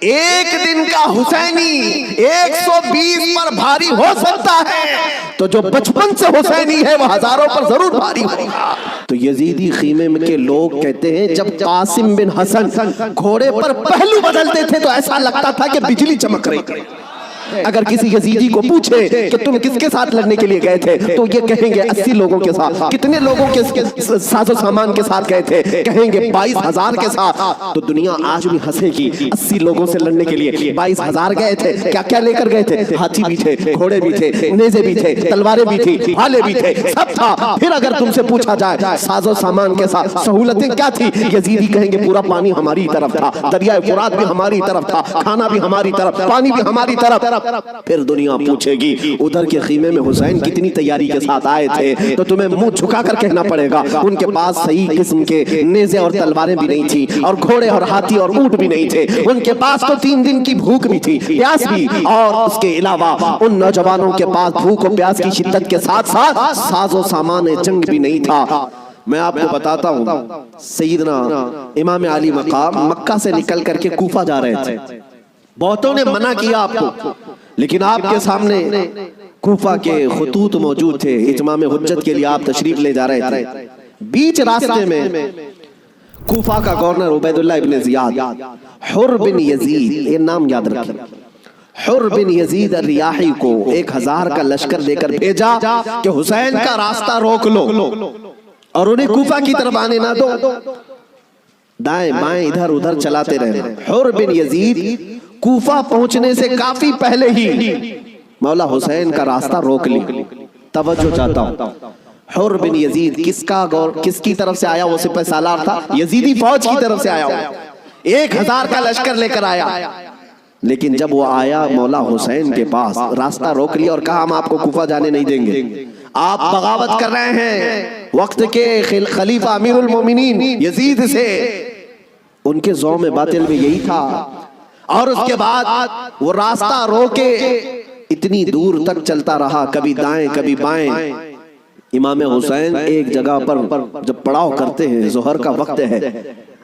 ایک دن کا حسینی 120 پر بھاری ہو سکتا ہے، تو جو بچپن سے حسینی ہے وہ ہزاروں پر ضرور بھاری ہوگا۔ تو یزیدی خیمے میں کے لوگ کہتے ہیں جب قاسم بن حسن گھوڑے پر پہلو بدلتے تھے تو ایسا لگتا تھا کہ بجلی چمک رہی۔ اگر کسی یزیدی کو پوچھے کہ تم کس کے ساتھ لڑنے کے لیے گئے تھے تو یہ کہیں گے 80 لوگوں کے ساتھ۔ کتنے لوگوں کے ساز و سامان کے ساتھ گئے تھے؟ کہیں گے 22,000 کے ساتھ۔ تو دنیا آج بھی ہنسے گی، 80 لوگوں سے لڑنے کے لیے 22,000 گئے تھے، کیا کیا لے کر گئے تھے؟ ہاتھی بھی تھے، گھوڑے بھی تھے، نیزے بھی تھے، تلواریں بھی تھی، بھالے بھی تھے، سب تھا۔ پھر اگر تم سے پوچھا جائے ساز و سامان کے ساتھ سہولتیں کیا تھی، یزیدی کہیں گے پورا پانی ہماری طرف تھا، دریائے فرات بھی ہماری طرف تھا، کھانا بھی ہماری طرف، پانی بھی ہماری طرف۔ پھر دنیا پوچھے گی ادھر کے خیمے میں حسین کتنی تیاری کے ساتھ آئے تھے، تو تمہیں منہ جھکا کر کہنا پڑے گا ان کے پاس صحیح قسم کے نیزے اور تلواریں بھی نہیں تھی، اور گھوڑے اور ہاتھی اور اونٹ بھی نہیں تھے۔ ان کے پاس تو 3 دن کی بھوک بھی تھی، پیاس بھی، اور اس کے علاوہ ان نوجوانوں کے پاس بھوک و پیاس کی شدت کے ساتھ ساتھ ساز و سامان جنگ بھی نہیں تھا۔ میں آپ کو بتاتا ہوں، سیدنا امام علی مقام مکہ سے نکل کر کے کوفہ جا رہے تھے۔ بہتوں نے منع کیا آپ کو، لیکن آپ کے سامنے کوفہ کے خطوط موجود تھے، اتمام حجت کے لیے آپ تشریف لے جا رہے تھے۔ بیچ راستے میں کوفہ کا گورنر عبید اللہ ابن زیاد، حر بن یزید، یہ نام یاد رکھیں، حر بن یزید الریاحی کو 1000 کا لشکر دے کر بھیجا کہ حسین کا راستہ روک لو اور انہیں کوفہ کی طرف آنے نہ دو، دائیں بائیں ادھر ادھر چلاتے رہے۔ حر بن یزید کوفہ پہنچنے سے کافی پہلے ہی مولا حسین کا راستہ روک لی۔ توجہ چاہتا ہوں، حر بن یزید کس کی طرف سے آیا؟ وہ سپہ سالار تھا، یزیدی فوج کی طرف سے آیا، 1000 کا لشکر لے کر آیا۔ لیکن جب وہ آیا مولا حسین کے پاس، راستہ روک لیا اور کہا ہم آپ کو کوفہ جانے نہیں دیں گے، آپ بغاوت کر رہے ہیں وقت کے خلیفہ امیر المومنین یزید سے۔ ان کے ذوق میں باطل میں یہی تھا، اور اس کے بعد وہ راستہ روکے اتنی دور تک چلتا رہا، کبھی دائیں کبھی بائیں۔ امام حسین ایک جگہ پر جب پڑاؤ کرتے ہیں، ظہر کا وقت ہے،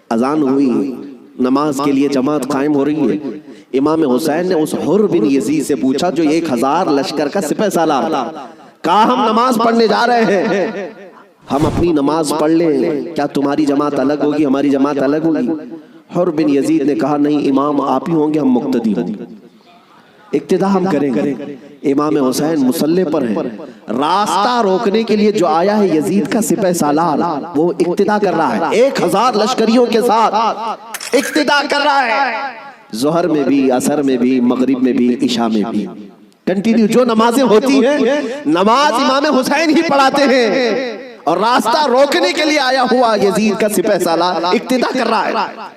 اذان ہوئی، نماز کے لیے جماعت قائم ہو رہی ہے، امام حسین نے اس حر بن یزید سے پوچھا جو 1000 لشکر کا سپہ سالار تھا، کہا ہم نماز پڑھنے جا رہے ہیں، ہم اپنی نماز پڑھ لیں، کیا تمہاری جماعت الگ ہوگی ہماری جماعت الگ ہوگی؟ حر بن یزید نے کہا نہیں، امام آپ ہی ہوں گے، ہم مقتدی ہوں گے، اقتداء ہم کریں گے۔ امام حسین مصلی پر ہیں، راستہ روکنے کے لیے جو آیا ہے یزید کا سپہ سالار، وہ اقتداء کر رہا ہے، 1000 لشکریوں کے ساتھ اقتداء کر رہا ہے، ظہر میں بھی، عصر میں بھی، مغرب میں بھی، عشاء میں بھی، کنٹینیو جو نمازیں ہوتی ہیں نماز امام حسین ہی پڑھاتے ہیں، اور راستہ روکنے کے لیے آیا ہوا یزید کا سپہ سالار اقتداء کر رہا ہے۔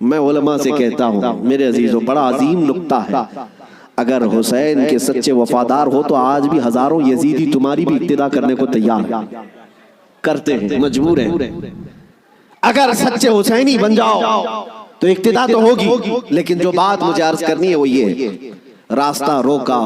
میں علماء سے کہتا ہوں میرے عزیزوں، بڑا عظیم نکتہ ہے، اگر حسین کے سچے وفادار ہو تو آج بھی ہزاروں یزیدی تمہاری بھی اقتداء کرنے کو تیار کرتے ہیں، مجبور ہیں۔ اگر سچے حسینی بن جاؤ تو اقتداء تو ہوگی، لیکن جو بات مجھے عرض کرنی ہے وہ یہ ہے، راستہ روکا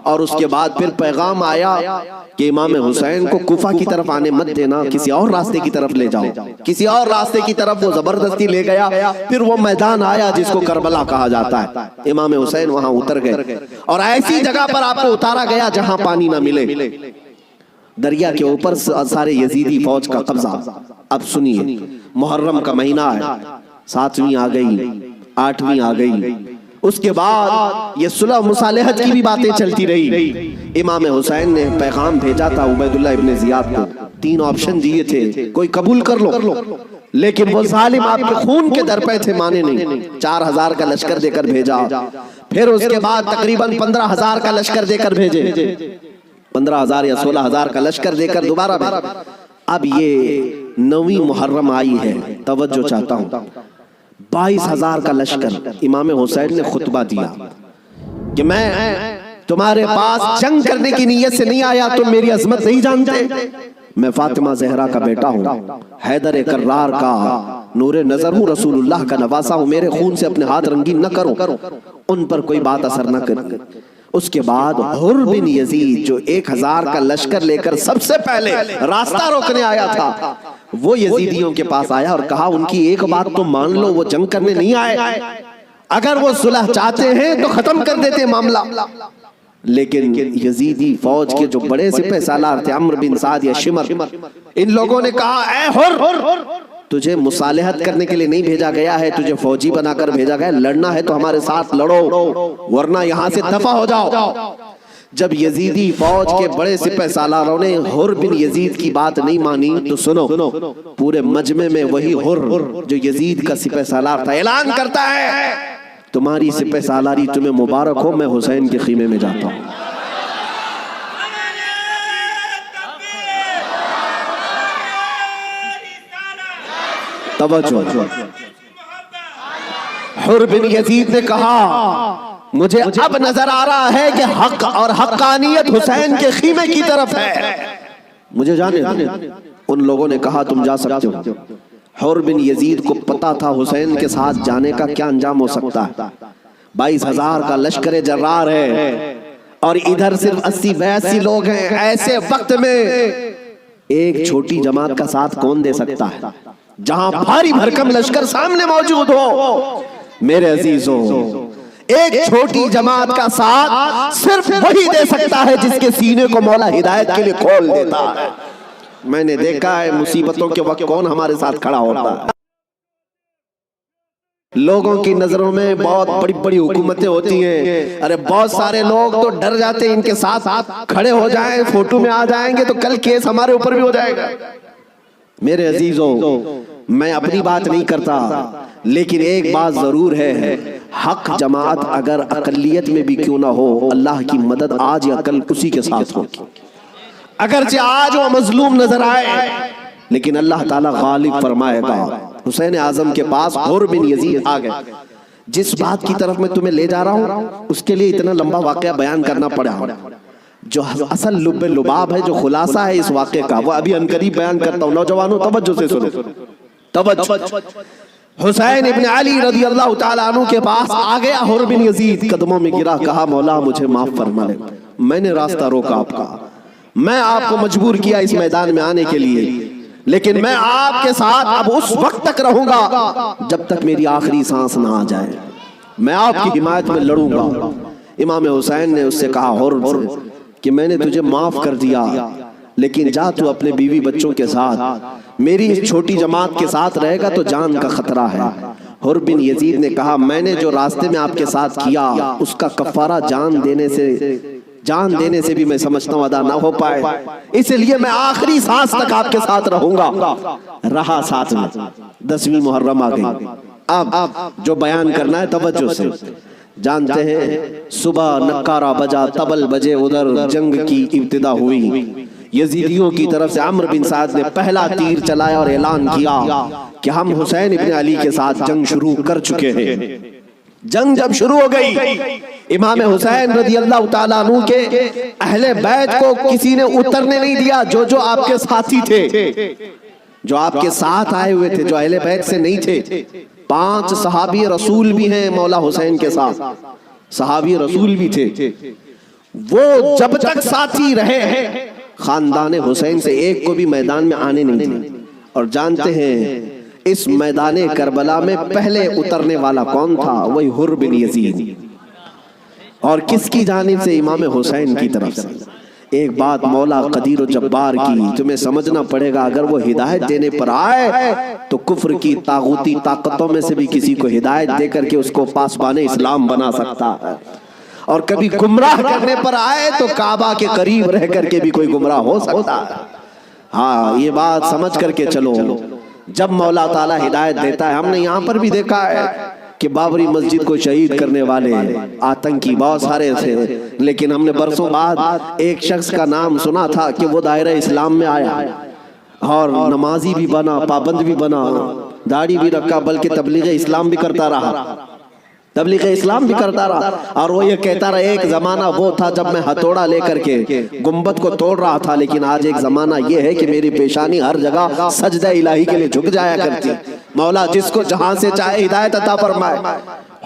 اور اس کے بعد پھر پیغام آیا کہ امام حسین کو کوفہ کی طرف آنے مت دینا، کسی اور راستے کی طرف لے جاؤ، کسی اور راستے کی طرف وہ زبردستی لے گیا۔ پھر وہ میدان آیا جس کو کربلا کہا جاتا ہے، امام حسین وہاں اتر گئے اور ایسی جگہ پر آپ کو اتارا گیا جہاں پانی نہ ملے، دریا کے اوپر سارے یزیدی فوج کا قبضہ۔ اب سنیے، محرم کا مہینہ ہے، 7ویں آ گئی، 8ویں آ گئی، اس کے بعد یہ صلح مصالحت کی بھی باتیں چلتی رہی۔ امام حسین نے پیغام بھیجا تھا عبید اللہ ابن زیاد کو، 3 آپشن دیے تھے، کوئی قبول کر لو، لیکن وہ ظالم آپ کے خون کے در پہ تھے، مانے نہیں، 4000 کا لشکر دے کر بھیجا۔ پھر اس کے بعد تقریباً 15000 کا لشکر دے کر بھیجے، 15000 یا 16000 کا لشکر دے کر دوبارہ بھیجا۔ اب یہ 9ویں محرم آئی ہے، توجہ چاہتا ہوں، 22,000 کا لشکر۔ امام حسین نے خطبہ دیا کہ میں تمہارے پاس جنگ کرنے کی نیت سے نہیں آیا، تم میری عظمت نہیں جانتے، میں فاطمہ زہرا کا بیٹا ہوں، حیدر کرار کا نور نظر ہوں، رسول اللہ کا نواسا ہوں، میرے خون سے اپنے ہاتھ رنگین نہ کرو، ان پر کوئی بات اثر نہ کرے۔ اس کے بعد حر بن یزید جو 1000 کا لشکر لے کر سب سے پہلے راستہ روکنے آیا تھا، وہ یزیدیوں کے پاس آیا اور کہا ان کی ایک بات تو مان لو، وہ جنگ کرنے نہیں آئے، اگر وہ صلح چاہتے ہیں تو ختم کر دیتے معاملہ، لیکن یزیدی فوج کے جو بڑے سپہ سالار تھے عمرو بن سعد یا شمر، ان لوگوں نے کہا اے حر، تجھے مصالحت کرنے کے لیے نہیں بھیجا گیا ہے، تجھے فوجی بنا کر بھیجا گیا ہے، لڑنا ہے تو ہمارے ساتھ لڑو ورنہ یہاں سے دفع ہو جاؤ۔ جب یزیدی فوج کے بڑے سپہ سالاروں نے حر بن یزید کی بات نہیں مانی تو سنو، پورے مجمع میں وہی حر جو یزید کا سپہ سالار تھا اعلان کرتا ہے تمہاری سپہ سالاری تمہیں مبارک ہو، میں حسین کے خیمے میں جاتا ہوں۔ توجہ، حر بن یزید نے کہا مجھے اب نظر آ رہا ہے کہ حق اور حقانیت حسین کے خیمے کی طرف ہے، مجھے جانے دیں۔ ان لوگوں نے کہا تم جا سکتے ہو۔ حر بن یزید کو پتا تھا حسین کے ساتھ جانے کا کیا انجام ہو سکتا ہے، 22,000 کا لشکر جرار ہے اور ادھر صرف 80-82 لوگ ہیں۔ ایسے وقت میں ایک چھوٹی جماعت کا ساتھ کون دے سکتا ہے جہاں بھاری بھرکم لشکر سامنے موجود ہو؟ میرے عزیزوں، ایک چھوٹی جماعت کا ساتھ صرف وہی دے سکتا ہے جس کے سینے کو مولا ہدایت کے لیے کھول دیتا ہے۔ میں نے دیکھا ہے مصیبتوں کے وقت کون ہمارے ساتھ کھڑا ہوتا ہے۔ لوگوں کی نظروں میں بہت بڑی بڑی حکومتیں ہوتی ہیں، ارے بہت سارے لوگ تو ڈر جاتے ہیں ان کے ساتھ کھڑے ہو جائیں، فوٹو میں آ جائیں گے تو کل کیس ہمارے اوپر بھی ہو جائے گا۔ میرے عزیزوں، میں اپنی بات نہیں کرتا، لیکن ایک بات ضرور ہے، حق جماعت اگر اقلیت میں بھی کیوں نہ ہو، اللہ کی مدد آج یا کل اسی کے ساتھ ہوگی۔ اگرچہ آج وہ مظلوم نظر آئے لیکن اللہ تعالیٰ غالب فرمائے گا۔ حسین اعظم کے پاس حر بن یزید آ گئے۔ جس بات کی طرف میں تمہیں لے جا رہا ہوں اس کے لیے اتنا لمبا واقعہ بیان کرنا پڑا، جو اصل لب لباب ہے، جو خلاصہ ہے اس واقعے کا، وہ ابھی عنقریب بیان کرتا ہوں۔ نوجوانوں توجہ سے سنو، توجہ۔ حسین ابن علی رضی اللہ تعالیٰ عنہ کے پاس آ گیا حر بن یزید، قدموں میں گرا، کہا مولا مجھے معاف فرما لے، میں نے راستہ روکا آپ کا، میں آپ کو مجبور کیا اس میدان میں آنے کے لیے، لیکن میں آپ کے ساتھ اب اس وقت تک رہوں گا جب تک میری آخری سانس نہ آ جائے، میں آپ کی حمایت میں لڑوں گا۔ امام حسین نے اس سے کہا حر کہ میں نے تجھے معاف کر دیا، لیکن جا تو اپنے بیوی بچوں کے ساتھ، میری اس چھوٹی جماعت کے ساتھ رہے گا تو جان کا خطرہ ہے۔ حر بن یزید نے کہا میں نے جو راستے میں آپ کے ساتھ کیا اس کا کفارہ جان دینے سے بھی میں سمجھتا ہوں ادا نہ ہو پائے، اس لیے میں آخری سانس تک آپ کے ساتھ رہوں گا۔ رہا ساتھ میں، 10ویں محرم آ گئی۔ اب جو بیان کرنا ہے توجہ سے، جانتے ہیں صبح نکارہ بجا، طبل بجے، ادھر جنگ کی ابتدا ہوئی۔ یزیدیوں کی طرف سے عمرو بن سعد نے پہلا تیر چلایا اور اعلان کیا کہ ہم حسین ابن علی کے ساتھ جنگ شروع کر چکے ہیں۔ جنگ جب شروع ہو گئی، امام حسین رضی اللہ تعالیٰ عنہ کے اہل بیت کو کسی نے اترنے نہیں دیا، جو آپ کے ساتھی تھے، جو آپ کے ساتھ آئے ہوئے تھے، جو اہل بیت سے نہیں تھے۔ 5 صحابی رسول بھی ہیں مولا حسین کے ساتھ، صحابی رسول بھی تھے، وہ جب تک ساتھی رہے ہیں خاندان حسین سے ایک کو بھی میدان میں آنے نہیں دیں۔ اور جانتے ہیں اس میدان کربلا میں پہلے اترنے والا کون تھا؟ وہی حر بن یزید، اور کس کی جانب سے؟ امام حسین کی طرف سے۔ ایک بات مولا قدیر و جبار کی تمہیں سمجھنا پڑے گا، اگر وہ ہدایت دینے پر آئے تو کفر کی طاغوتی طاقتوں میں سے بھی کسی کو ہدایت دے کر کے اس کو پاسبان اسلام بنا سکتا ہے، اور کبھی گمراہ کرنے پر آئے تو کعبہ کے قریب رہ کر کے بھی کوئی گمراہ ہو سکتا ہے۔ ہاں یہ بات سمجھ کر کے چلو، جب مولا تعالیٰ ہدایت دیتا ہے، ہم نے یہاں پر بھی دیکھا ہے کہ بابری مسجد کو شہید کرنے والے آتنکی بہت سارے تھے، لیکن ہم نے برسوں بعد ایک شخص کا نام سنا تھا کہ وہ دائرہ اسلام میں آیا اور نمازی بھی بنا، پابند بھی بنا، داڑھی بھی رکھا، بلکہ تبلیغ اسلام بھی کرتا رہا، تبلیغ اسلام بھی کرتا رہا، اور وہ یہ کہتا رہا ایک زمانہ وہ تھا جب میں ہتھوڑا لے کر کے گنبد کو توڑ رہا تھا، لیکن آج ایک زمانہ یہ ہے کہ میری پیشانی ہر جگہ سجدہ الہی کے لیے جھک جایا کرتی۔ مولا جس کو جہاں سے چاہے ہدایت عطا فرمائے۔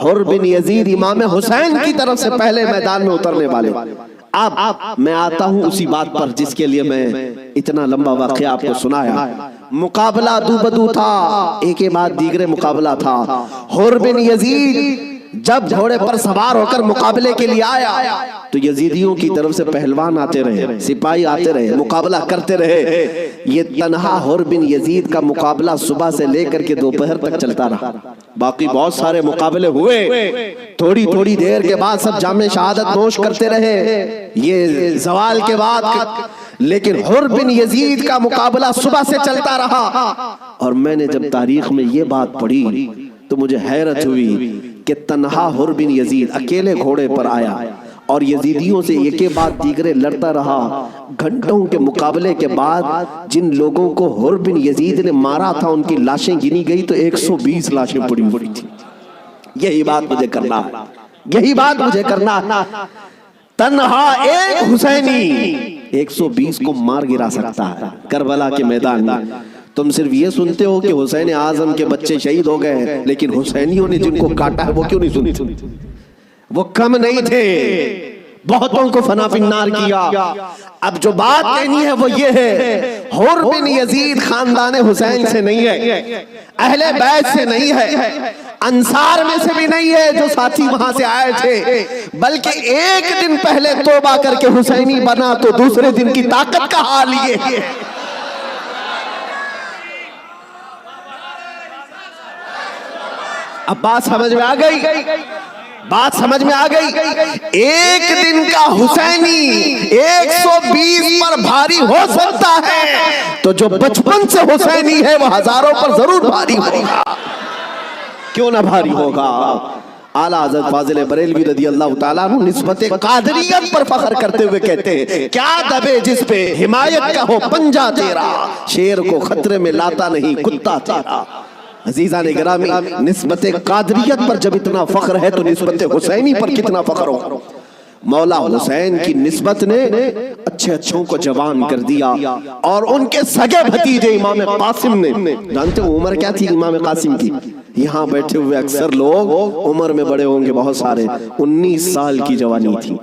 حر بن یزید امام حسین کی طرف سے پہلے میدان میں اترنے والے۔ اب میں آتا ہوں اسی بات پر جس کے لیے میں اتنا لمبا واقعہ آپ کو سنایا۔ مقابلہ دو بدو تھا، ایک کے بعد دیگرے مقابلہ تھا۔ حر بن یزید جب گھوڑے پر سوار ہو کر مقابلے کے لیے آیا تو یزیدیوں کی طرف سے پہلوان آتے رہے، سپاہی آتے رہے، مقابلہ کرتے رہے۔ یہ تنہا حر بن یزید کا مقابلہ صبح سے لے کر کے دوپہر تک چلتا رہا۔ باقی بہت سارے مقابلے ہوئے، تھوڑی تھوڑی دیر کے بعد سب جام شہادت نوش کرتے رہے، یہ زوال کے بعد، لیکن حر بن یزید کا مقابلہ صبح سے چلتا رہا۔ اور میں نے جب تاریخ میں یہ بات پڑھی تو مجھے حیرت ہوئی کہ تنہا حر بن یزید اکیلے گھوڑے پر آیا اور یزیدیوں سے ایک بعد دیگرے لڑتا رہا۔ گھنٹوں کے مقابلے کے بعد جن لوگوں کو حر بن یزید نے مارا تھا ان کی لاشیں گنی گئی تو 120 لاشیں پڑی ہوئی تھی۔ یہی بات مجھے کرنا ہے، یہی بات مجھے کرنا ہے۔ تنہا ایک حسینی 120 کو مار گرا سکتا ہے کربلا کے میدان میں۔ تم صرف یہ سنتے ہو کہ حسین اعظم کے بچے شہید ہو گئے، لیکن حسینیوں نے جن کو کاٹا ہے وہ کیوں نہیں سنتے؟ وہ کم نہیں تھے، بہتوں کو فنا فی النار کیا۔ اب جو بات کہنی ہے وہ یہ ہے، حر بن یزید خاندان حسین سے نہیں ہے، اہل بیت سے نہیں ہے، انصار میں سے بھی نہیں ہے جو ساتھی وہاں سے آئے تھے، بلکہ ایک دن پہلے توبہ کر کے حسینی بنا تو دوسرے دن کی طاقت کا حال یہ ہے۔ اب بات سمجھ میں آ گئی، بات سمجھ میں آ گئی۔ ایک دن کا حسینی 120 پر بھاری ہو سکتا ہے، تو جو بچپن سے حسینی ہے وہ ہزاروں پر ضرور بھاری ہوگا۔ کیوں نہ بھاری ہوگا؟ اعلیٰ حضرت فاضل بریلوی رضی اللہ تعالیٰ عنہ نسبت قادریت پر فخر کرتے ہوئے کہتے ہیں، کیا دبے جس پہ حمایت کا ہو پنجہ تیرا، شیر کو خطرے میں لاتا نہیں کتا تیرا۔ عزیزان گرامی، نسبت قادریت پر جب اتنا فخر ہے تو نسبت حسینی پر کتنا فخر ہو۔ مولا حسین کی نسبت نے اچھے اچھوں کو جوان کر دیا، اور ان کے سگے بھتیجے امام قاسم نے، جانتے ہو عمر کیا تھی امام قاسم کی؟ یہاں بیٹھے ہوئے اکثر لوگ عمر میں بڑے ہوں گے بہت سارے، 19 سال کی جوانی تھی،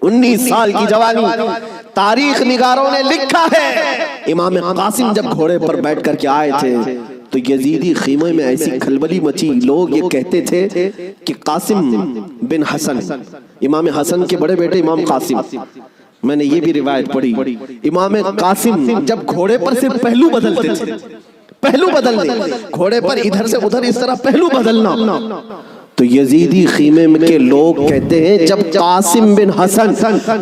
19 سال کی جوانی۔ تاریخ نگاروں نے لکھا ہے امام قاسم جب گھوڑے پر بیٹھ کر کے آئے تھے تو یزیدی خیمے میں ایسی کھلبلی مچی، لوگ یہ کہتے تھے کہ قاسم بن حسن، امام حسن کے بڑے بیٹے امام قاسم، میں نے یہ بھی روایت پڑھی، امام قاسم جب گھوڑے پر صرف پہلو بدلتے تھے، پہلو بدلنے، گھوڑے پر ادھر سے ادھر اس طرح پہلو بدلنا، تو یزیدی خیمے کے لوگ کہتے ہیں جب قاسم بن حسن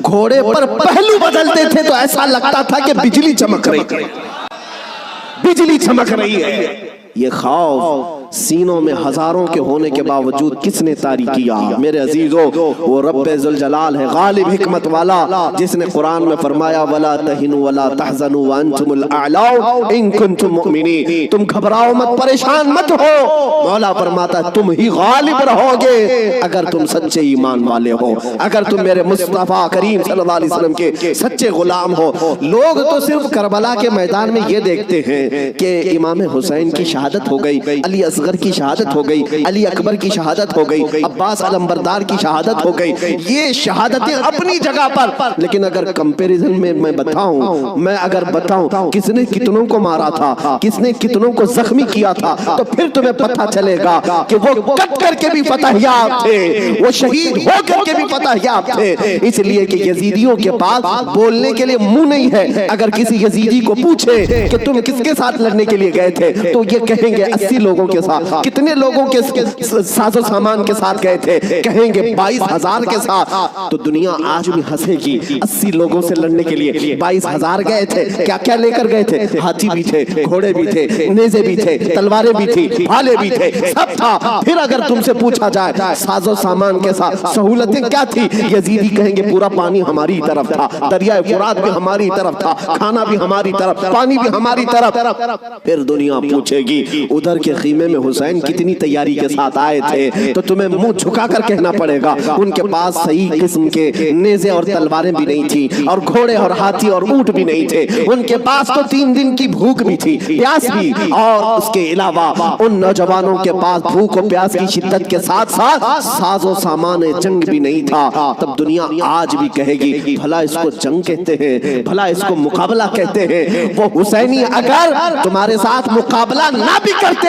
گھوڑے پر پہلو بدلتے تھے تو ایسا لگتا تھا کہ بجلی چمک رہی ہے، بجلی چمک رہی ہے۔ یہ خوف سینوں میں ہزاروں کے ہونے کے باوجود کس نے طاری کیا؟ میرے عزیزو، وہ رب ذوالجلال ہے، غالب حکمت والا، جس نے قرآن میں فرمایا وَلَا تَهِنُوا وَلَا تَحْزَنُوا وَأَنْتُمُ الْأَعْلَوْنَ إِن كُنتُم مُؤْمِنِينَ، تم گھبراؤ مت، پریشان مت ہو، مولا فرماتا ہے تم ہی غالب رہو گے اگر تم سچے ایمان والے ہو، اگر تم میرے مصطفیٰ کریم صلی اللہ علیہ وسلم کے سچے غلام ہو۔ لوگ تو صرف کربلا کے میدان میں یہ دیکھتے ہیں کہ امام حسین کی شہادت ہو گئی، علی اصغر کی شہادت ہو گئی، علی اکبر کی شہادت ہو گئی، عباس علمبردار کی شہادت ہو گئی، یہ شہادتیں اپنی جگہ پر، لیکن اگر کمپیریزن میں میں اگر بتاؤں کس نے کتنوں کو مارا تھا، کس نے کتنوں کو زخمی کیا تھا، تو پھر تمہیں پتہ چلے گا کہ وہ کٹ کر کے بھی فتح یاب تھے، وہ شہید ہو کر کے بھی فتح یاب تھے۔ اس لیے کہ یزیدیوں کے پاس بولنے کے لیے منہ نہیں ہے، اگر کسی یزیدی کو پوچھے کہ تم کس کے ساتھ لڑنے کے لیے گئے تھے تو یہ کہیں گے 80 لوگوں کے ساتھ۔ کتنے لوگوں کے ساز و سامان کے ساتھ گئے تھے؟ کہیں گے 22,000 کے ساتھ۔ تو دنیا آج بھی ہنسے گی، 80 لوگوں سے لڑنے کے لیے 22,000 گئے تھے، کیا کیا لے کر گئے تھے؟ ہاتھی بھی تھے، گھوڑے بھی تھے، نیزے بھی تھے، تلواریں بھی تھی، بھالے بھی تھے، سب تھا۔ پھر اگر تم سے پوچھا جائے ساز و سامان کے ساتھ سہولتیں کیا تھی، یزیدی کہیں گے پورا پانی ہماری طرف تھا، دریائے فرات بھی ہماری طرف تھا، کھانا بھی ہماری طرف، پانی بھی ہماری طرف۔ پھر دنیا پوچھے گی ادھر کے خیمے میں حسین کتنی تیاری کے ساتھ آئے تھے، تو تمہیں منہ جھکا کر کہنا پڑے گا ان کے پاس صحیح قسم کے نیزے اور تلواریں بھی نہیں تھی، اور گھوڑے اور ہاتھی اور اونٹ بھی نہیں تھے، ان کے پاس تو 3 دن کی بھوک بھی تھی، پیاس بھی، اور اس کے علاوہ ان نوجوانوں کے پاس بھوک و پیاس کی شدت کے ساتھ ساتھ ساز و سامان جنگ بھی نہیں تھا۔ تب دنیا آج بھی کہے گی بھلا اس کو جنگ کہتے ہیں، بھلا اس کو مقابلہ کہتے ہیں۔ وہ حسینی اگر تمہارے ساتھ مقابلہ نہ بھی کرتے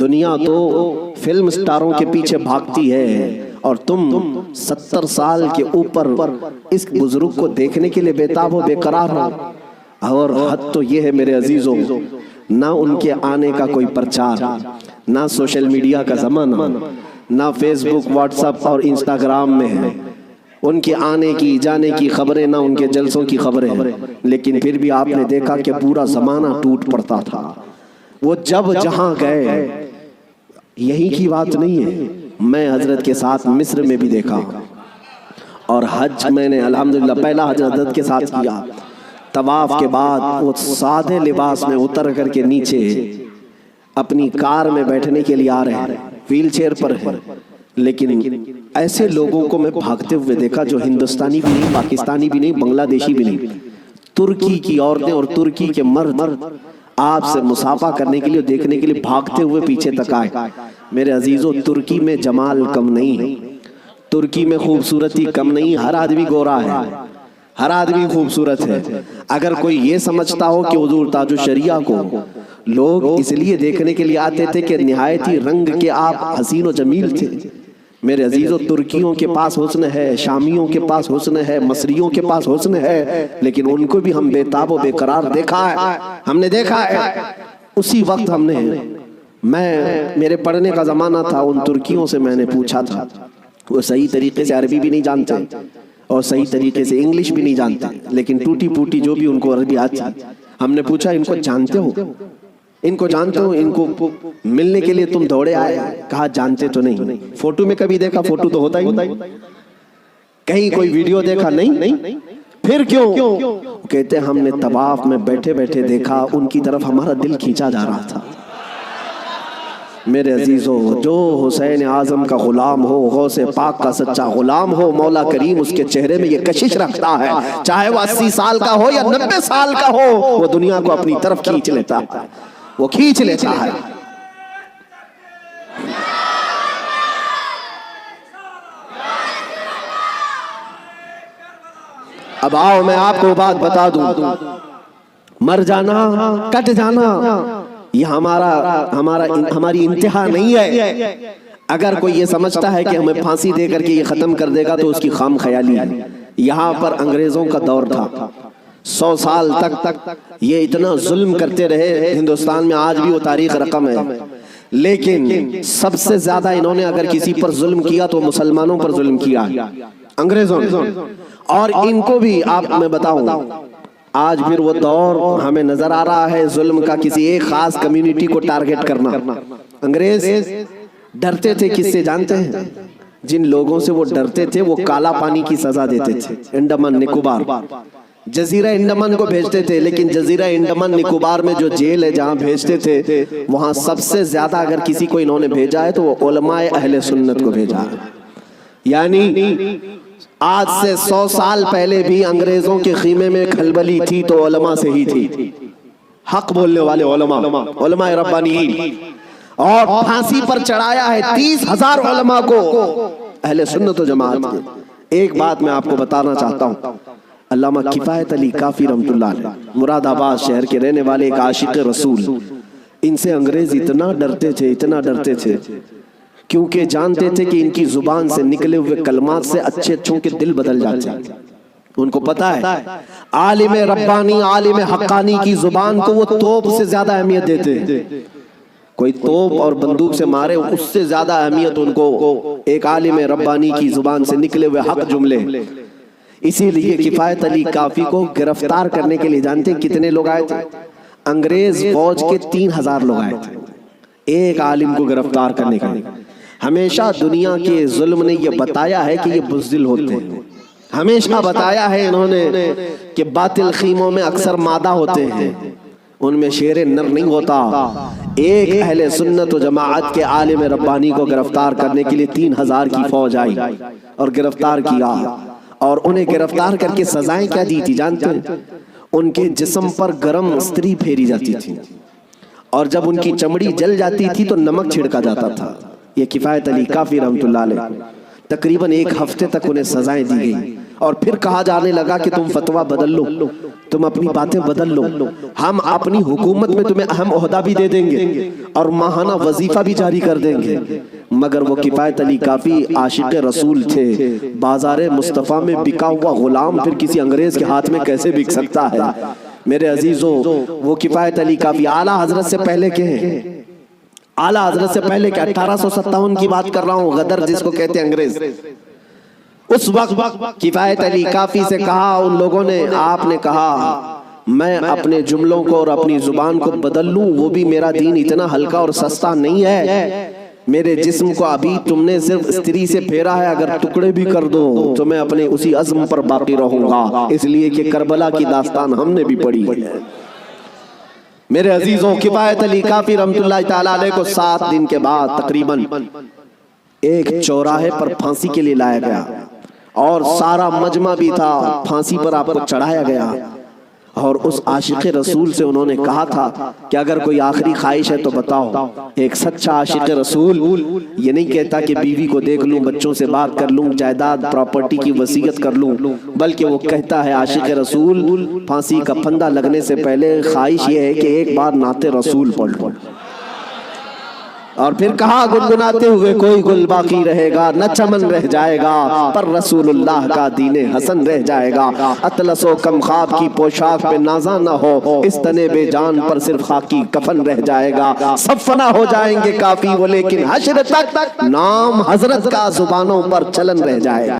دنیا تو فلم سٹاروں کے پیچھے بھاگتی ہے اور تم 70 سال کے اوپر اس بزرگ کو دیکھنے کے لیے بےتاب ہو، بے قرار ہو۔ اور حد تو یہ ہے میرے عزیزوں، نہ ان کے آنے کا کوئی پرچار، نہ سوشل میڈیا کا زمانہ، نہ فیس بک، واٹس ایپ اور انسٹاگرام میں ہے ان کے آنے کی جانے کی خبریں، نہ ان کے جلسوں کی خبریں، لیکن پھر بھی آپ نے دیکھا کہ پورا زمانہ ٹوٹ پڑتا تھا۔ وہ جب جہاں گئے، یہی کی بات نہیں ہے، میں حضرت کے ساتھ مصر میں بھی دیکھا، اور حج میں نے الحمدللہ پہلا حج حضرت کے ساتھ کیا۔ طواف کے بعد وہ سادے لباس میں اتر کر کے نیچے اپنی کار میں بیٹھنے کے لیے آ رہے ہیں، ویل چیئر پر ہے، لیکن ایسے لوگوں کو میں بھاگتے ہوئے دیکھا جو ہندوستانی بھی نہیں، پاکستانی بھی نہیں، بنگلہ دیشی بھی نہیں، ترکی کی عورتیں اور ترکی کے مرد آپ سے مصافحہ کرنے کے لیے، دیکھنے کے لیے بھاگتے ہوئے پیچھے تک آئے۔ میرے عزیزوں، ترکی میں جمال کم نہیں ہے، ترکی میں خوبصورتی کم نہیں، ہر آدمی گورا ہے، ہر آدمی خوبصورت ہے۔ اگر کوئی یہ سمجھتا ہو کہ حضور تاج الشریعہ کو لوگ اس لیے دیکھنے کے لیے آتے تھے کہ نہایت ہی رنگ کے آپ حسین و جمیل تھے، میرے عزیزوں، ترکیوں کے پاس حسن ہے، شامیوں کے پاس حسن ہے، مصریوں کے پاس حسن ہے، لیکن ان کو بھی ہم بے تاب و بے قرار دیکھا ہے، ہم نے دیکھا ہے۔ اسی وقت ہم نے، میرے پڑھنے کا زمانہ تھا، ان ترکیوں سے میں نے پوچھا تھا، وہ صحیح طریقے سے عربی بھی نہیں جانتے اور صحیح طریقے سے انگلش بھی نہیں جانتے، لیکن ٹوٹی پوٹی جو بھی ان کو عربی آتی۔ ہم نے پوچھا ان کو جانتے ہو، ان کو جانتے ہو، ان کو ملنے کے لیے تم دوڑے آئے؟ کہا جانتے تو نہیں، فوٹو میں کبھی دیکھا، فوٹو تو ہوتا ہی نہیں، کہیں کوئی ویڈیو دیکھا نہیں، پھر کیوں؟ کہتے ہم نے طواف میں بیٹھے بیٹھے دیکھا، ان کی طرف ہمارا دل کھینچا جا رہا تھا۔ میرے عزیزوں، جو حسین اعظم کا غلام ہو، غوث پاک کا سچا غلام ہو، مولا کریم اس کے چہرے میں یہ کشش رکھتا ہے، چاہے وہ 80 سال کا ہو یا 90 سال کا ہو، وہ دنیا کو اپنی طرف کھینچ لیتا ہے، وہ کھینچ لیتا ہے۔ اب آؤ میں آپ کو بات بتا دوں، مر جانا، کٹ جانا، یہ ہماری انتہا نہیں ہے۔ اگر کوئی یہ سمجھتا ہے کہ ہمیں پھانسی دے کر کے یہ ختم کر دے گا تو اس کی خام خیالی ہے۔ یہاں پر انگریزوں کا دور تھا، 100 سال تک یہ اتنا ظلم کرتے رہے ہندوستان میں، آج بھی وہ تاریخ رقم ہے، لیکن سب سے زیادہ انہوں نے اگر کسی پر ظلم کیا تو مسلمانوں پر ظلم کیا انگریزوں نے۔ اور ان کو بھی آپ میں بتاؤں، آج پھر وہ دور ہمیں نظر آ رہا ہے ظلم کا، کسی ایک خاص کمیونٹی کو ٹارگٹ کرنا۔ انگریز ڈرتے تھے کس سے جانتے ہیں؟ جن لوگوں سے وہ ڈرتے تھے وہ کالا پانی کی سزا دیتے تھے۔ انڈمان نکوبار، جزیرہ انڈمان کو بھیجتے تھے، لیکن جزیرہ انڈمان نکوبار میں جو جیل ہے جہاں بھیجتے تھے، وہاں سب سے زیادہ اگر کسی کو انہوں نے بھیجا ہے تو وہ علماء اہل سنت کو بھیجا ہے۔ یعنی آج سے 100 سال پہلے بھی انگریزوں کے خیمے میں کھلبلی تھی تو علماء سے ہی تھی، حق بولنے والے علماء ربانیین، اور پھانسی پر چڑھایا ہے 30,000 علماء کو اہل سنت و جماعت کے۔ ایک بات میں آپ کو بتانا چاہتا ہوں، علامہ کفایت علی کافی رحمۃ اللہ علیہ، مراد آباد شہر کے رہنے والے ایک عاشق رسول، ان سے انگریز اتنا ڈرتے تھے کیونکہ جانتے تھے کہ ان کی زبان سے نکلے ہوئے کلمات سے اچھوں کے دل بدل جاتے ہیں۔ ان کو پتا ہے عالم ربانی، عالم حقانی کی زبان کو وہ توپ سے زیادہ اہمیت دیتے ہیں، کوئی توپ اور بندوق سے مارے اس سے زیادہ اہمیت ان کو ایک عالم ربانی کی زبان سے نکلے ہوئے حق جملے۔ اسی لیے کفایت علی کافی کو گرفتار کرنے کے لیے جانتے ہیں کتنے لوگ آئے تھے؟ انگریز فوج کے 3,000 لوگ آئے تھے ایک عالم کو گرفتار کرنے کے لیے۔ ہمیشہ دنیا کے ظلم نے یہ بتایا ہے کہ یہ بزدل ہوتے ہیں، ہمیشہ بتایا ہے انہوں نے کہ باطل خیموں میں اکثر مادہ ہوتے ہیں، ان میں شیر نر نہیں ہوتا۔ ایک اہل سنت و جماعت کے عالم ربانی کو گرفتار کرنے کے لیے 3,000 کی فوج آئی اور گرفتار کیا، اور انہیں گرفتار کر کے سزائیں کیا دی تھی جانتے ہیں؟ ان کے جسم پر گرم استری پھیری جاتی تھی، اور جب ان کی چمڑی جل جاتی تھی تو نمک چھڑکا جاتا تھا۔ یہ کفایت علی کافی رحمۃ اللہ علیہ، تقریباً 1 ہفتے تک انہیں سزائیں دی گئی، اور پھر کہا جانے لگا کہ تم فتویٰ بدل لو، تم اپنی باتیں بدل لو، ہم اپنی حکومت میں تمہیں اہم عہدہ بھی دے دیں گے اور ماہانہ وظیفہ بھی جاری کر دیں گے۔ مگر وہ کفایت علی کافی عاشق رسول تھے، بازار مصطفیٰ میں بکا ہوا غلام پھر کسی انگریز کے ہاتھ میں کیسے بک سکتا ہے؟ میرے عزیزوں، وہ کفایت علی کافی اعلیٰ حضرت سے پہلے کے ہیں، اعلیٰ حضرت سے پہلے کے 1857 کی بات کر رہا ہوں، غدر جس کو کہتے ہیں انگریز۔ اس وقت کفایت علی کافی سے کہا ان لوگوں نے، آپ نے کہا میں اپنے جملوں کو اور اپنی زبان کو بدل لوں، وہ بھی میرا دین اتنا ہلکا اور سستا نہیں ہے، میرے جسم کو ابھی تم نے صرف استری سے پھیرا ہے، اگر ٹکڑے بھی کر دو تو میں اپنے اسی عزم پر باقی رہوں گا، اس لیے کہ کربلا کی داستان ہم نے بھی پڑھی ہے۔ میرے عزیزوں، کفایت علی کافی رحمت اللہ تعالیٰ علیہ کو 7 دن کے بعد تقریباً ایک چوراہے پر پھانسی کے لیے لایا گیا، اور سارا مجمع بھی تھا، پھانسی پر آپ کو چڑھایا گیا، اور اس عاشق رسول سے انہوں نے کہا تھا کہ اگر کوئی آخری خواہش ہے تو بتاؤ۔ ایک سچا عاشق رسول یہ نہیں کہتا کہ بیوی کو دیکھ لوں، بچوں سے بات کر لوں، جائیداد پراپرٹی کی وصیت کر لوں، بلکہ وہ کہتا ہے عاشق رسول پھانسی کا پھندا لگنے سے پہلے خواہش یہ ہے کہ ایک بار نعت رسول پڑھ لوں۔ اور پھر کہا گنگناتے ہوئے، کوئی گل باقی رہے گا نہ چمن رہ جائے گا، پر رسول اللہ کا دین حسن رہ جائے گا، اطلس و کم خواب کی پوشاک پہ نازا نہ ہو، اس تنے بے جان پر صرف خاکی کفن رہ جائے گا، سب فنا ہو جائیں گے کافی وہ، لیکن حشر تک نام حضرت کا زبانوں پر چلن رہ جائے گا۔